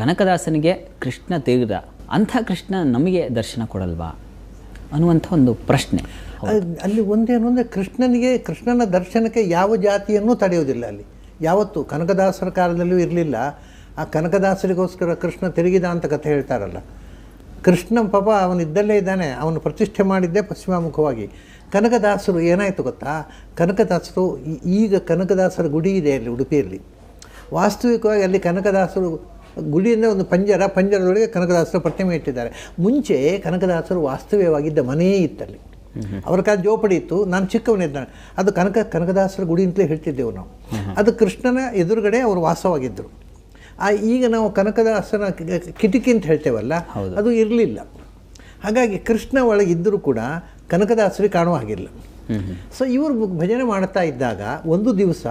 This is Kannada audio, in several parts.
ಕನಕದಾಸನಿಗೆ ಕೃಷ್ಣ ತಿರುಗಿದ ಅಂಥ ಕೃಷ್ಣ ನಮಗೆ ದರ್ಶನ ಕೊಡಲ್ವಾ ಅನ್ನುವಂಥ ಒಂದು ಪ್ರಶ್ನೆ. ಅಲ್ಲಿ ಒಂದೇನು ಅಂದರೆ ಕೃಷ್ಣನ ದರ್ಶನಕ್ಕೆ ಯಾವ ಜಾತಿಯನ್ನೂ ತಡೆಯೋದಿಲ್ಲ. ಅಲ್ಲಿ ಯಾವತ್ತು ಕನಕದಾಸರ ಕಾಲದಲ್ಲೂ ಇರಲಿಲ್ಲ. ಆ ಕನಕದಾಸರಿಗೋಸ್ಕರ ಕೃಷ್ಣ ತಿರುಗಿದ ಅಂತ ಕಥೆ ಹೇಳ್ತಾರಲ್ಲ. ಕೃಷ್ಣ ಪಾಪ ಅವನಿದ್ದಲ್ಲೇ ಇದ್ದಾನೆ, ಅವನು ಪ್ರತಿಷ್ಠೆ ಮಾಡಿದ್ದೇ ಪಶ್ಚಿಮಾಮುಖವಾಗಿ. ಕನಕದಾಸರು ಏನಾಯಿತು ಗೊತ್ತಾ, ಕನಕದಾಸರು ಈಗ ಕನಕದಾಸರ ಗುಡಿ ಇದೆ ಅಲ್ಲಿ ಉಡುಪಿಯಲ್ಲಿ. ವಾಸ್ತವಿಕವಾಗಿ ಅಲ್ಲಿ ಕನಕದಾಸರು ಗುಡಿಯಿಂದ ಒಂದು ಪಂಜರದೊಳಗೆ ಕನಕದಾಸರ ಪ್ರತಿಮೆ ಇಟ್ಟಿದ್ದಾರೆ. ಮುಂಚೆ ಕನಕದಾಸರು ವಾಸ್ತವ್ಯವಾಗಿದ್ದ ಮನೆಯೇ ಇತ್ತಲ್ಲಿ. ಅವರ ಕಾಲ ಜೋಪಡಿ ಇತ್ತು, ನಾನು ಚಿಕ್ಕವನಿದ್ದಾನೆ. ಅದು ಕನಕದಾಸರ ಗುಡಿ ಅಂತಲೇ ಹೇಳ್ತಿದ್ದೆವು ನಾವು. ಅದು ಕೃಷ್ಣನ ಎದುರುಗಡೆ ಅವರು ವಾಸವಾಗಿದ್ದರು. ಈಗ ನಾವು ಕನಕದಾಸನ ಕಿಟಕಿ ಅಂತ ಹೇಳ್ತೇವಲ್ಲ, ಅದು ಇರಲಿಲ್ಲ. ಹಾಗಾಗಿ ಕೃಷ್ಣ ಒಳಗಿದ್ದರೂ ಕೂಡ ಕನಕದಾಸರಿಗೆ ಕಾಣುವ ಹಾಗಿಲ್ಲ. ಸೊ ಇವರು ಭಜನೆ ಮಾಡ್ತಾ ಇದ್ದಾಗ ಒಂದು ದಿವಸ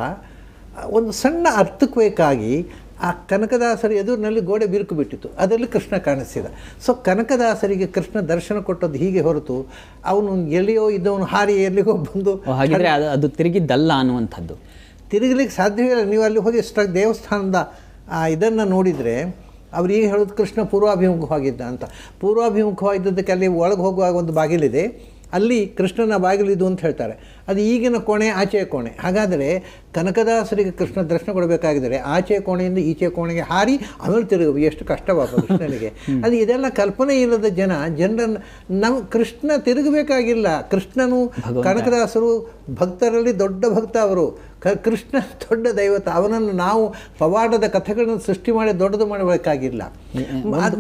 ಒಂದು ಸಣ್ಣ ಅರ್ಥಕ್ವೇಕಾಗಿ ಆ ಕನಕದಾಸರ ಎದುರಿನಲ್ಲಿ ಗೋಡೆ ಬಿರುಕು ಬಿಟ್ಟಿತ್ತು. ಅದರಲ್ಲಿ ಕೃಷ್ಣ ಕಾಣಿಸಿದ. ಸೊ ಕನಕದಾಸರಿಗೆ ಕೃಷ್ಣ ದರ್ಶನ ಕೊಟ್ಟದ್ದು ಹೀಗೆ ಹೊರತು ಅವನು ಎಲ್ಲಿಯೋ ಇದ್ದವನು ಹಾರಿ ಎಲ್ಲಿಗೋ ಬಂದು ಹಾಗಿದ್ರೆ ಅದು ತಿರುಗಿದ್ದಲ್ಲ ಅನ್ನುವಂಥದ್ದು. ತಿರುಗಲಿಕ್ಕೆ ಸಾಧ್ಯವೇ ಇಲ್ಲ. ನೀವು ಅಲ್ಲಿ ಹೋಗಿ ದೇವಸ್ಥಾನದ ಇದನ್ನು ನೋಡಿದರೆ ಅವ್ರು ಈಗ ಹೇಳೋದು ಕೃಷ್ಣ ಪೂರ್ವಾಭಿಮುಖವಾಗಿದ್ದ ಅಂತ. ಪೂರ್ವಾಭಿಮುಖವಾಗಿದ್ದಕ್ಕೆ ಅಲ್ಲಿ ಒಳಗೆ ಹೋಗುವಾಗ ಒಂದು ಬಾಗಿಲಿದೆ, ಅಲ್ಲಿ ಕೃಷ್ಣನ ಬಾಗಿಲಿದು ಅಂತ ಹೇಳ್ತಾರೆ. ಅದು ಈಗಿನ ಕೋಣೆ, ಆಚೆಯ ಕೋಣೆ. ಹಾಗಾದರೆ ಕನಕದಾಸರಿಗೆ ಕೃಷ್ಣ ದರ್ಶನ ಕೊಡಬೇಕಾಗಿದ್ದರೆ ಆಚೆಯ ಕೋಣೆಯಿಂದ ಈಚೆಯ ಕೋಣೆಗೆ ಹಾರಿ ಆಮೇಲೆ ತಿರುಗು. ಎಷ್ಟು ಕಷ್ಟವಾಪ ಕೃಷ್ಣನಿಗೆ. ಅದು ಇದೆಲ್ಲ ಕಲ್ಪನೆ ಇಲ್ಲದ ಜನರನ್ನು ನಮ್ಮ ಕೃಷ್ಣ ತಿರುಗಬೇಕಾಗಿಲ್ಲ. ಕೃಷ್ಣನು ಕನಕದಾಸರು ಭಕ್ತರಲ್ಲಿ ದೊಡ್ಡ ಭಕ್ತ. ಅವರು ಕೃಷ್ಣ ದೊಡ್ಡ ದೈವತ. ಅವನನ್ನು ನಾವು ಪವಾಡದ ಕಥೆಗಳನ್ನು ಸೃಷ್ಟಿ ಮಾಡಿ ದೊಡ್ಡದು ಮಾಡಬೇಕಾಗಿಲ್ಲ.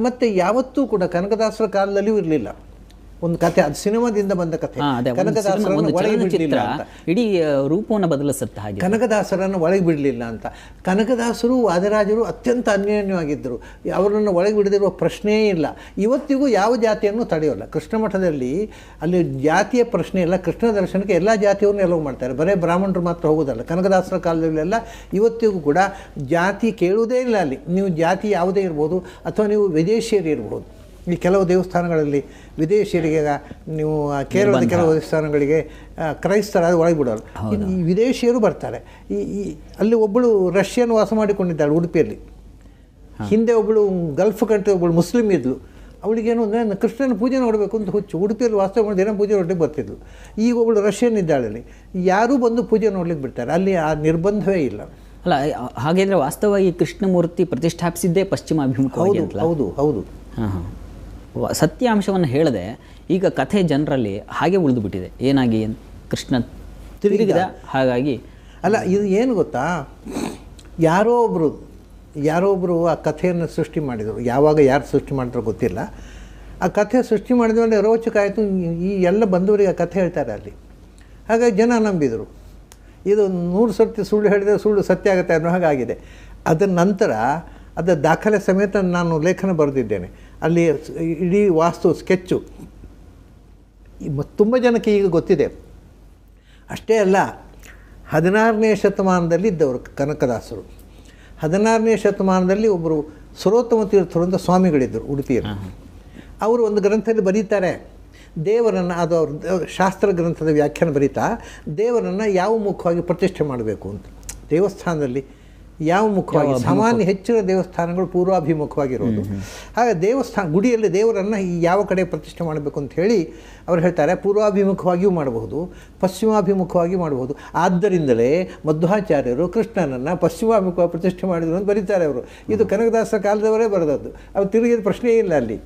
ಮತ್ತು ಯಾವತ್ತೂ ಕೂಡ ಕನಕದಾಸರ ಕಾಲದಲ್ಲಿಯೂ ಇರಲಿಲ್ಲ ಒಂದು ಕಥೆ. ಅದು ಸಿನಿಮಾದಿಂದ ಬಂದ ಕಥೆ. ಕನಕದಾಸರನ್ನು ಒಳಗೆ ಬಿಡಲಿಲ್ಲ ಅಂತ, ಇಡೀ ರೂಪವನ್ನು ಬದಲಿಸುತ್ತೆ ಹಾಗೆ. ಕನಕದಾಸರನ್ನು ಒಳಗೆ ಬಿಡಲಿಲ್ಲ ಅಂತ. ಕನಕದಾಸರು ವಾದರಾಜರು ಅತ್ಯಂತ ಅನ್ಯೋನ್ಯವಾಗಿದ್ದರು. ಅವರನ್ನು ಒಳಗೆ ಬಿಡದಿರುವ ಪ್ರಶ್ನೆಯೇ ಇಲ್ಲ. ಇವತ್ತಿಗೂ ಯಾವ ಜಾತಿಯನ್ನು ತಡೆಯೋಲ್ಲ. ಕೃಷ್ಣ ಮಠದಲ್ಲಿ ಅಲ್ಲಿ ಜಾತಿಯ ಪ್ರಶ್ನೆ ಇಲ್ಲ. ಕೃಷ್ಣ ದರ್ಶನಕ್ಕೆ ಎಲ್ಲ ಜಾತಿಯವ್ರನ್ನ ಎಲ್ಲವೂ ಮಾಡ್ತಾರೆ. ಬರೀ ಬ್ರಾಹ್ಮಣರು ಮಾತ್ರ ಹೋಗೋದಲ್ಲ. ಕನಕದಾಸರ ಕಾಲದಲ್ಲೆಲ್ಲ ಇವತ್ತಿಗೂ ಕೂಡ ಜಾತಿ ಕೇಳುವುದೇ ಇಲ್ಲ ಅಲ್ಲಿ. ನೀವು ಜಾತಿ ಯಾವುದೇ ಇರ್ಬೋದು, ಅಥವಾ ನೀವು ವಿದೇಶಿಯರು ಇರ್ಬೋದು. ಈ ಕೆಲವು ದೇವಸ್ಥಾನಗಳಲ್ಲಿ ವಿದೇಶಿಯರಿಗೆ, ನೀವು ಕೇರಳದ ಕೆಲವು ದೇವಸ್ಥಾನಗಳಿಗೆ ಕ್ರೈಸ್ತರಾದ ಒಳಗೆ ಬಿಡೋರು. ಈ ವಿದೇಶಿಯರು ಬರ್ತಾರೆ. ಅಲ್ಲಿ ಒಬ್ಬಳು ರಷ್ಯನ್ ವಾಸ ಮಾಡಿಕೊಂಡಿದ್ದಾಳೆ ಉಡುಪಿಯಲ್ಲಿ. ಹಿಂದೆ ಒಬ್ಬಳು ಗಲ್ಫ್ ಕಂಟ್ರಿ ಒಬ್ಬಳು ಮುಸ್ಲಿಮ್ ಇದ್ಲು. ಅವಳಿಗೇನು ಅಂದರೆ ಕೃಷ್ಣನ ಪೂಜೆ ನೋಡಬೇಕು ಅಂತ ಹುಚ್ಚು. ಉಡುಪಿಯಲ್ಲಿ ವಾಸ್ತವ ಮಾಡಿ ದಿನ ಪೂಜೆ ನೋಡಲಿಕ್ಕೆ ಬರ್ತಿದ್ಲು. ಈಗ ಒಬ್ಬಳು ರಷ್ಯನ್ ಇದ್ದಾಳಲ್ಲಿ. ಯಾರೂ ಬಂದು ಪೂಜೆ ನೋಡ್ಲಿಕ್ಕೆ ಬಿಡ್ತಾರೆ. ಅಲ್ಲಿ ಆ ನಿರ್ಬಂಧವೇ ಇಲ್ಲ. ಅಲ್ಲ, ಹಾಗಿದ್ರೆ ವಾಸ್ತವವಾಗಿ ಕೃಷ್ಣಮೂರ್ತಿ ಪ್ರತಿಷ್ಠಾಪಿಸಿದ್ದೇ ಪಶ್ಚಿಮಾಭಿಮುಖವಾಗಿ. ಹೌದು ಹೌದು. ಸತ್ಯಾಂಶವನ್ನು ಹೇಳದೆ ಈಗ ಕಥೆ ಜನರಲ್ಲಿ ಹಾಗೆ ಉಳಿದು ಬಿಟ್ಟಿದೆ. ಏನಾಗಿ ಕೃಷ್ಣ ತಿರುಗಿದ ಹಾಗಾಗಿ ಅಲ್ಲ, ಇದು ಏನು ಗೊತ್ತಾ, ಯಾರೋ ಒಬ್ಬರು ಆ ಕಥೆಯನ್ನು ಸೃಷ್ಟಿ ಮಾಡಿದರು. ಯಾವಾಗ ಯಾರು ಸೃಷ್ಟಿ ಮಾಡಿದ್ರು ಗೊತ್ತಿಲ್ಲ. ಆ ಕಥೆ ಸೃಷ್ಟಿ ಮಾಡಿದ ಮೇಲೆ ರೋಚಕ ಆಯಿತು. ಈ ಎಲ್ಲ ಬಂದವರಿಗೆ ಆ ಕಥೆ ಹೇಳ್ತಾರೆ ಅಲ್ಲಿ. ಹಾಗಾಗಿ ಜನ ನಂಬಿದರು. ಇದು 100 ಸರ್ತಿ ಸುಳ್ಳು ಹೇಳಿದರೆ ಸುಳ್ಳು ಸತ್ಯ ಆಗುತ್ತೆ ಅನ್ನೋ ಹಾಗಾಗಿದೆ. ಅದರ ನಂತರ ಅದರ ದಾಖಲೆ ಸಮೇತ ನಾನು ಲೇಖನ ಬರೆದಿದ್ದೇನೆ. ಅಲ್ಲಿ ಇಡೀ ವಾಸ್ತು ಸ್ಕೆಚ್ಚು ತುಂಬ ಜನಕ್ಕೆ ಈಗ ಗೊತ್ತಿದೆ. ಅಷ್ಟೇ ಅಲ್ಲ, 16ನೇ ಶತಮಾನದಲ್ಲಿ ಇದ್ದವರು ಕನಕದಾಸರು. 16ನೇ ಶತಮಾನದಲ್ಲಿ ಒಬ್ಬರು ಸರೋತ್ತಮ ತೀರ್ಥರು ಅಂತ ಸ್ವಾಮಿಗಳಿದ್ದರು ಉಡುಪಿಯಲ್ಲಿ. ಅವರು ಒಂದು ಗ್ರಂಥದಲ್ಲಿ ಬರೀತಾರೆ, ದೇವರನ್ನು, ಅದು ಅವ್ರ ಶಾಸ್ತ್ರ ಗ್ರಂಥದ ವ್ಯಾಖ್ಯಾನ ಬರೀತಾ, ದೇವರನ್ನು ಯಾವ ಮುಖವಾಗಿ ಪ್ರತಿಷ್ಠೆ ಮಾಡಬೇಕು ಅಂತ. ದೇವಸ್ಥಾನದಲ್ಲಿ ಯಾವ ಮುಖವಾಗಿ, ಸಾಮಾನ್ಯ ಹೆಚ್ಚಿನ ದೇವಸ್ಥಾನಗಳು ಪೂರ್ವಾಭಿಮುಖವಾಗಿರೋದು. ಹಾಗೆ ಗುಡಿಯಲ್ಲಿ ದೇವರನ್ನು ಯಾವ ಕಡೆ ಪ್ರತಿಷ್ಠೆ ಮಾಡಬೇಕು ಅಂತ ಹೇಳಿ ಅವ್ರು ಹೇಳ್ತಾರೆ. ಪೂರ್ವಾಭಿಮುಖವಾಗಿಯೂ ಮಾಡಬಹುದು, ಪಶ್ಚಿಮಾಭಿಮುಖವಾಗಿ ಮಾಡಬಹುದು. ಆದ್ದರಿಂದಲೇ ಮಧ್ವಾಚಾರ್ಯರು ಕೃಷ್ಣನನ್ನು ಪಶ್ಚಿಮಾಭಿಮುಖವಾಗಿ ಪ್ರತಿಷ್ಠೆ ಮಾಡಿದರು ಅಂತ ಬರೀತಾರೆ ಅವರು. ಇದು ಕನಕದಾಸರ ಕಾಲದವರೇ ಬರೆದದ್ದು. ಅವ್ರು ತಿರುಗಿದ ಪ್ರಶ್ನೆಯೇ ಇಲ್ಲ ಅಲ್ಲಿ.